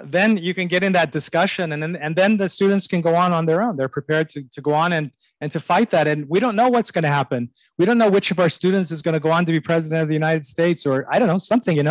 Then you can get in that discussion and then the students can go on their own. They're prepared to go on and to fight that. And we don't know what's going to happen. We don't know which of our students is going to go on to be president of the United States, or I don't know, something,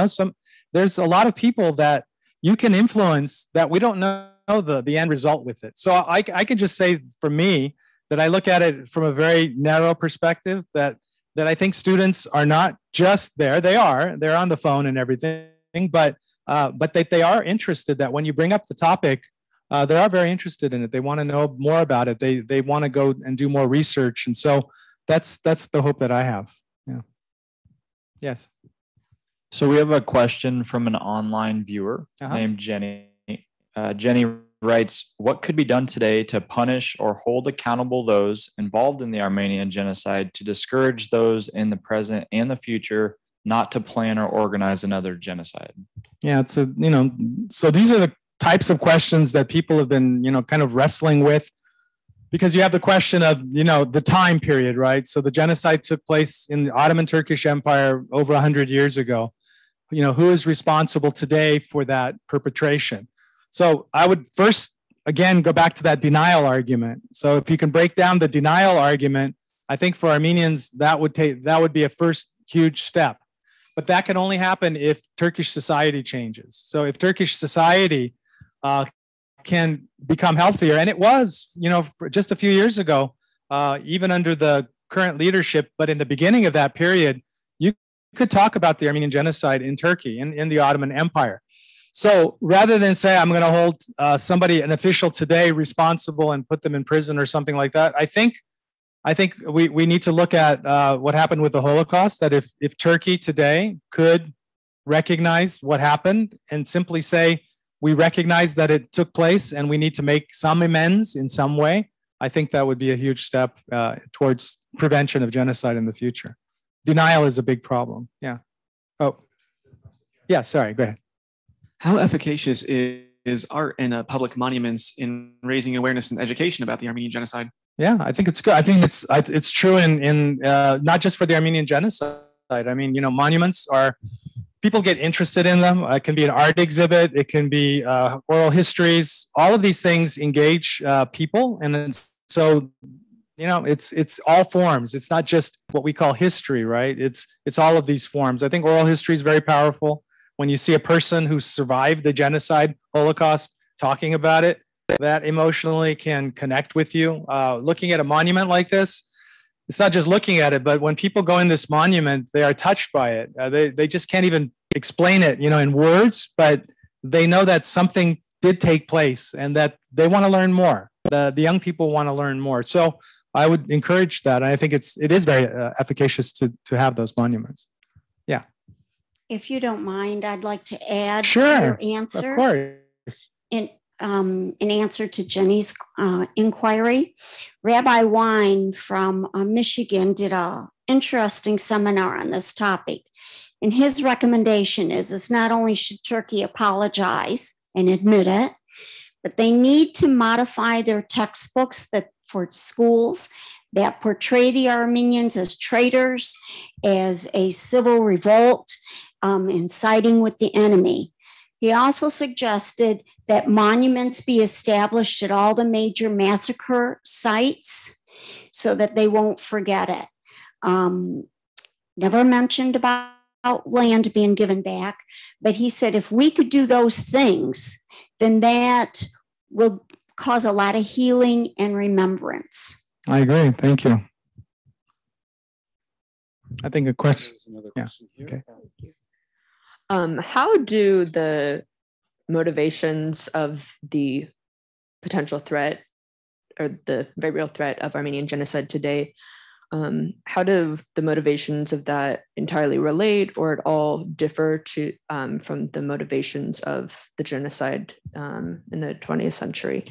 there's a lot of people that you can influence that we don't know the end result with it. So I can just say for me that I look at it from a very narrow perspective, that I think students are not just there. They're on the phone and everything, but they are interested, that when you bring up the topic, they are very interested in it. They want to know more about it. They want to go and do more research. And so that's the hope that I have. Yeah. Yes. So we have a question from an online viewer named Jenny. Jenny writes, what could be done today to punish or hold accountable those involved in the Armenian genocide to discourage those in the present and the future not to plan or organize another genocide? Yeah, so these are the types of questions that people have been, kind of wrestling with, because you have the question of, the time period, right? So the genocide took place in the Ottoman Turkish Empire over 100 years ago. Who is responsible today for that perpetration? So I would first, again, go back to that denial argument. So if you can break down the denial argument, I think for Armenians, that would be a first huge step. But that can only happen if Turkish society changes. So if Turkish society can become healthier, and it was, for just a few years ago, even under the current leadership, but in the beginning of that period, you could talk about the Armenian genocide in Turkey, in the Ottoman Empire. So rather than say, I'm going to hold an official today responsible and put them in prison or something like that, I think we need to look at what happened with the Holocaust, that if Turkey today could recognize what happened and simply say, we recognize that it took place and we need to make some amends in some way, I think that would be a huge step towards prevention of genocide in the future. Denial is a big problem. Yeah. Oh, yeah, sorry, go ahead. How efficacious is art and public monuments in raising awareness and education about the Armenian genocide? Yeah, I think it's good. I think it's true in not just for the Armenian genocide. I mean, monuments are, people get interested in them. It can be an art exhibit. It can be oral histories. All of these things engage people. And so, it's all forms. It's not just what we call history, right? It's all of these forms. I think oral history is very powerful. When you see a person who survived the genocide, Holocaust, talking about it, that emotionally can connect with you. Looking at a monument like this, it's not just looking at it, but when people go in this monument, they are touched by it. They just can't even explain it, in words, but they know that something did take place and that they want to learn more. The young people want to learn more. So I would encourage that. I think it is very efficacious to have those monuments. Yeah. If you don't mind, I'd like to add to your answer. Of course. In answer to Jenny's inquiry, Rabbi Wine from Michigan did an interesting seminar on this topic. And his recommendation is not only should Turkey apologize and admit it, but they need to modify their textbooks for schools that portray the Armenians as traitors, as a civil revolt, and siding with the enemy. He also suggested that monuments be established at all the major massacre sites so that they won't forget it. Never mentioned about land being given back, but he said if we could do those things, then that will cause a lot of healing and remembrance. I agree. Thank you. I think a question. Yeah. Okay. How do the motivations of the potential threat or the very real threat of Armenian genocide today, how do the motivations of that entirely relate or at all differ to from the motivations of the genocide in the 20th century?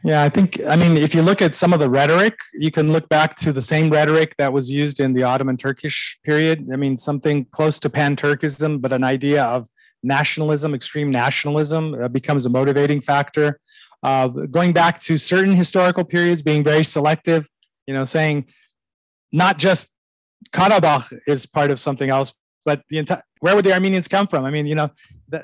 Yeah, I mean, if you look at some of the rhetoric, you can look back to the same rhetoric that was used in the Ottoman Turkish period. I mean, something close to pan-Turkism, but an idea of nationalism, extreme nationalism becomes a motivating factor. Going back to certain historical periods, being very selective, saying not just Karabakh is part of something else, but the entire, where would the Armenians come from? I mean,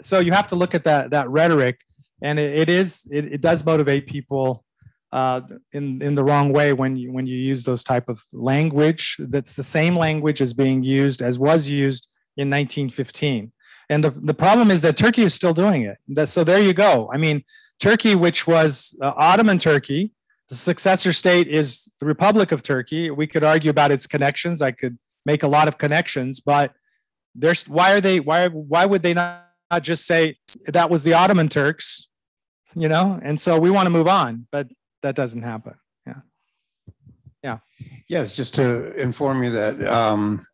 so you have to look at that rhetoric. And it does motivate people in the wrong way when you use those type of language. That's the same language as was used in 1915. And the problem is that Turkey is still doing it. So there you go. I mean, Turkey, which was Ottoman Turkey, the successor state is the Republic of Turkey. We could argue about its connections. I could make a lot of connections, but why would they not just say that was the Ottoman Turks? And so we want to move on, but that doesn't happen. Yeah. Yes, just to inform you that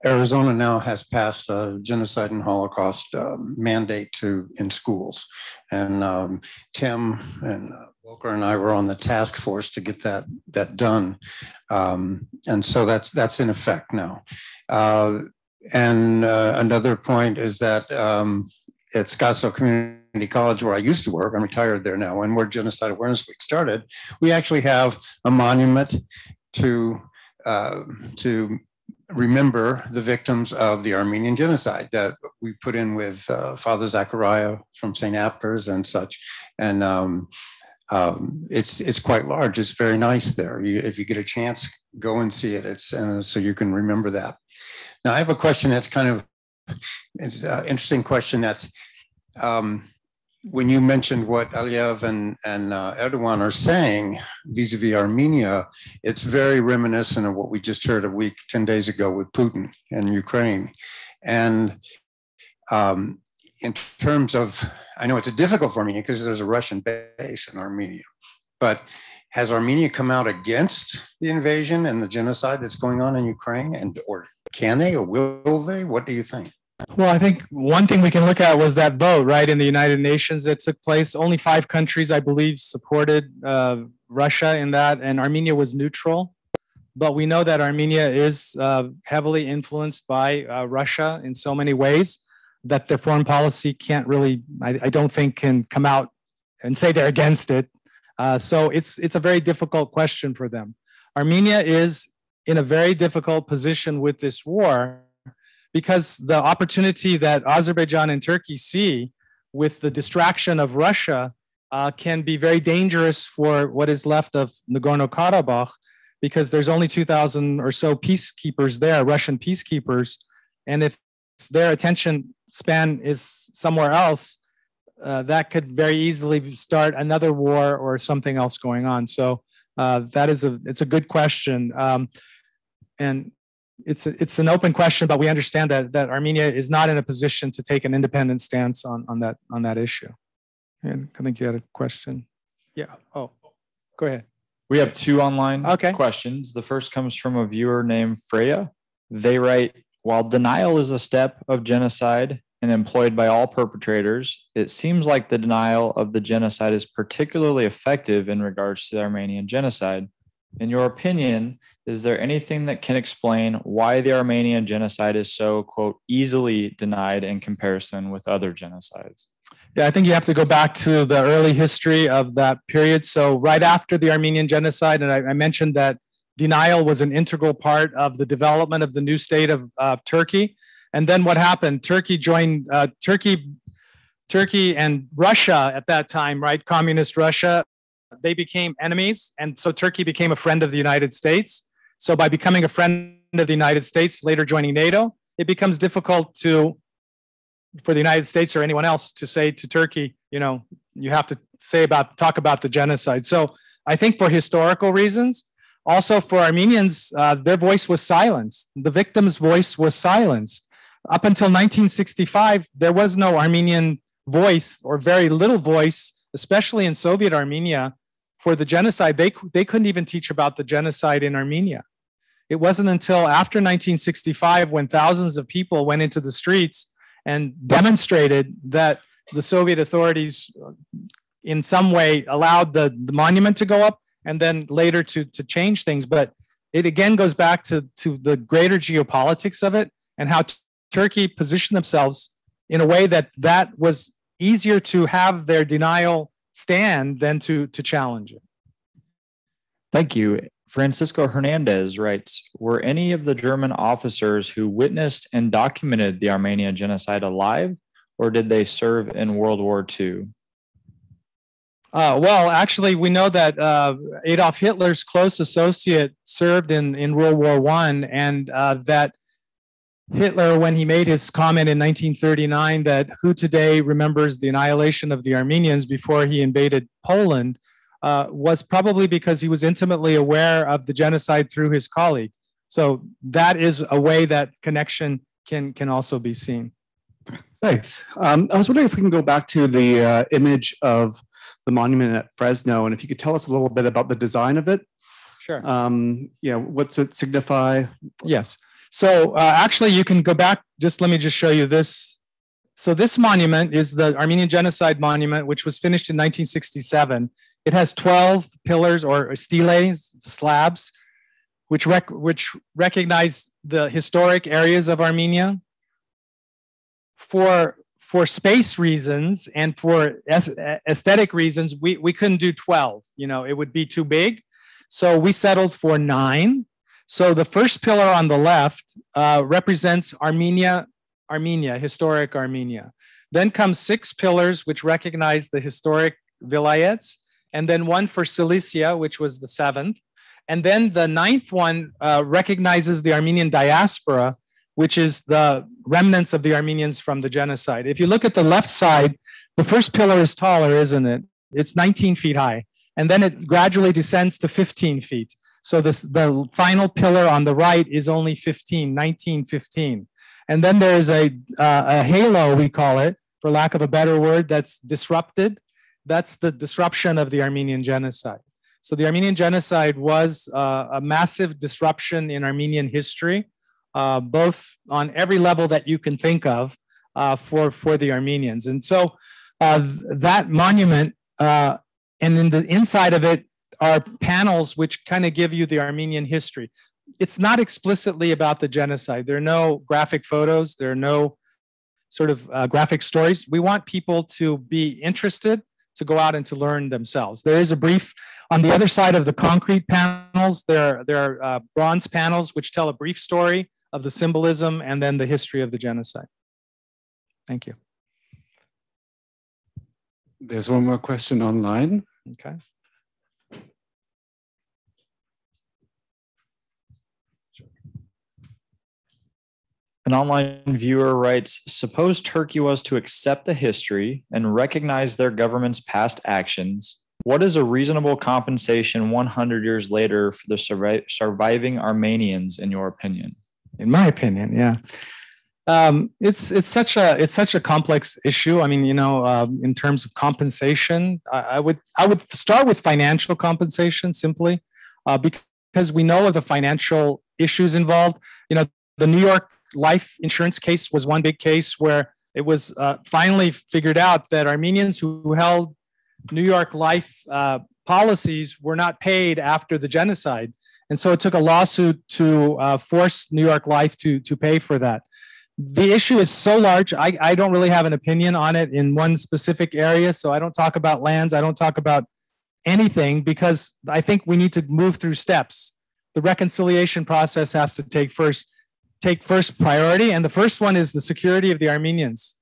Arizona now has passed a genocide and Holocaust mandate in schools. And Tim and Volker and I were on the task force to get that done. And so that's in effect now. And another point is that at Scottsdale Community College, where I used to work, I'm retired there now, and where Genocide Awareness Week started, we actually have a monument to remember the victims of the Armenian Genocide that we put in with Father Zachariah from St. Apgar's and such. And it's quite large. It's very nice there. If you get a chance, go and see it. It's so you can remember that. Now, I have a question that's it's an interesting question that when you mentioned what Aliyev and Erdogan are saying vis-a-vis Armenia, it's very reminiscent of what we just heard 10 days ago with Putin and Ukraine. And in terms of, I know it's difficult for Armenia because there's a Russian base in Armenia, but has Armenia come out against the invasion and the genocide that's going on in Ukraine? Or can they, or will they? What do you think? Well, I think one thing we can look at was that vote, right, in the United Nations that took place. Only 5 countries, I believe, supported Russia in that, and Armenia was neutral. But we know that Armenia is heavily influenced by Russia in so many ways that their foreign policy can't really, I don't think, can come out and say they're against it. So it's a very difficult question for them. Armenia is in a very difficult position with this war, because the opportunity that Azerbaijan and Turkey see with the distraction of Russia can be very dangerous for what is left of Nagorno-Karabakh, because there's only 2,000 or so peacekeepers there, Russian peacekeepers. And if their attention span is somewhere else, that could very easily start another war or something else going on. So it's a good question. And it's an open question, but we understand that Armenia is not in a position to take an independent stance on that issue. And I think you had a question. Yeah. Oh, go ahead. We have 2 online questions. The first comes from a viewer named Freya. They write, while denial is a step of genocide and employed by all perpetrators, it seems like the denial of the genocide is particularly effective in regards to the Armenian genocide. In your opinion, is there anything that can explain why the Armenian genocide is so, quote, easily denied in comparison with other genocides? Yeah, I think you have to go back to the early history of that period. So right after the Armenian genocide, and I mentioned that denial was an integral part of the development of the new state of Turkey. And then what happened? Turkey joined Turkey and Russia at that time, right? Communist Russia. They became enemies. And so Turkey became a friend of the United States. So by becoming a friend of the United States, later joining NATO, it becomes difficult for the United States or anyone else to say to Turkey, you have to talk about the genocide. So I think for historical reasons, Also for Armenians, their voice was silenced. The victim's voice was silenced. Up until 1965, there was no Armenian voice or very little voice, especially in Soviet Armenia, for the genocide. They couldn't even teach about the genocide in Armenia. It wasn't until after 1965 when thousands of people went into the streets and demonstrated that the Soviet authorities in some way allowed the monument to go up and then later to change things. But it again goes back to the greater geopolitics of it and how Turkey positioned themselves in a way that was easier to have their denial stand than to challenge it. Thank you. Francisco Hernandez writes, were any of the German officers who witnessed and documented the Armenian genocide alive, or did they serve in World War II? Well, actually, we know that Adolf Hitler's close associate served in World War I, and that Hitler, when he made his comment in 1939 that who today remembers the annihilation of the Armenians before he invaded Poland, was probably because he was intimately aware of the genocide through his colleague. So that is a way that connection can also be seen. Thanks. I was wondering if we can go back to the image of the monument at Fresno, and if you could tell us a little bit about the design of it. Sure. Yeah, what's it signify? Yes. So actually, you can go back. Let me just show you this. So this monument is the Armenian Genocide Monument, which was finished in 1967. It has 12 pillars or steles, slabs, which recognize the historic areas of Armenia. For space reasons and for aesthetic reasons, we couldn't do 12. It would be too big. So we settled for 9. So the first pillar on the left represents Armenia, historic Armenia. Then comes 6 pillars, which recognize the historic vilayets, and then 1 for Cilicia, which was the 7th. And then the 9th one recognizes the Armenian diaspora, which is the remnants of the Armenians from the genocide. If you look at the left side, the first pillar is taller, isn't it? It's 19 feet high. And then it gradually descends to 15 feet. So the final pillar on the right is only 19, 15. And then there's a halo, we call it, for lack of a better word, that's disrupted. That's the disruption of the Armenian genocide. So the Armenian genocide was a massive disruption in Armenian history, both on every level that you can think of for the Armenians. And so that monument, and in the inside of it are panels which kind of give you the Armenian history. It's not explicitly about the genocide. There are no graphic photos. There are no sort of graphic stories. We want people to be interested, to go out and to learn themselves. There is a brief on the other side of the concrete panels. There are bronze panels which tell a brief story of the symbolism and then the history of the genocide. Thank you. There's one more question online. Okay. An online viewer writes, suppose Turkey was to accept the history and recognize their government's past actions. What is a reasonable compensation 100 years later for the surviving Armenians, in your opinion? In my opinion, yeah. It's such a complex issue. I mean, in terms of compensation, I would start with financial compensation simply, because we know of the financial issues involved. The New York life insurance case was one big case where it was finally figured out that Armenians who held New York life policies were not paid after the genocide. And so it took a lawsuit to force New York Life to pay for that. The issue is so large, I don't really have an opinion on it in one specific area. So I don't talk about lands. I don't talk about anything because I think we need to move through steps. The reconciliation process has to take first priority. And the first one is the security of the Armenians.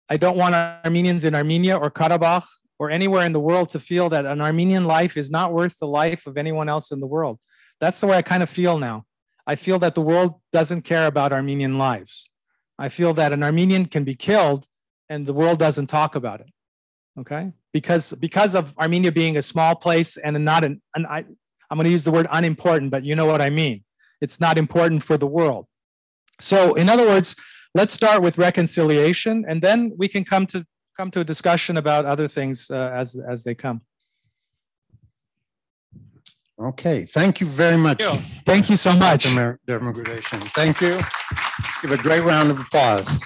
I don't want Armenians in Armenia or Karabakh or anywhere in the world to feel that an Armenian life is not worth the life of anyone else in the world. That's the way I kind of feel now. I feel that the world doesn't care about Armenian lives. I feel that an Armenian can be killed and the world doesn't talk about it. Okay? Because of Armenia being a small place and not I'm going to use the word unimportant, but you know what I mean. It's not important for the world. So in other words, let's start with reconciliation, and then we can come to a discussion about other things as they come. Okay, thank you very much. Thank you so much. Der Mugrdechian. Thank you. Let's give a great round of applause.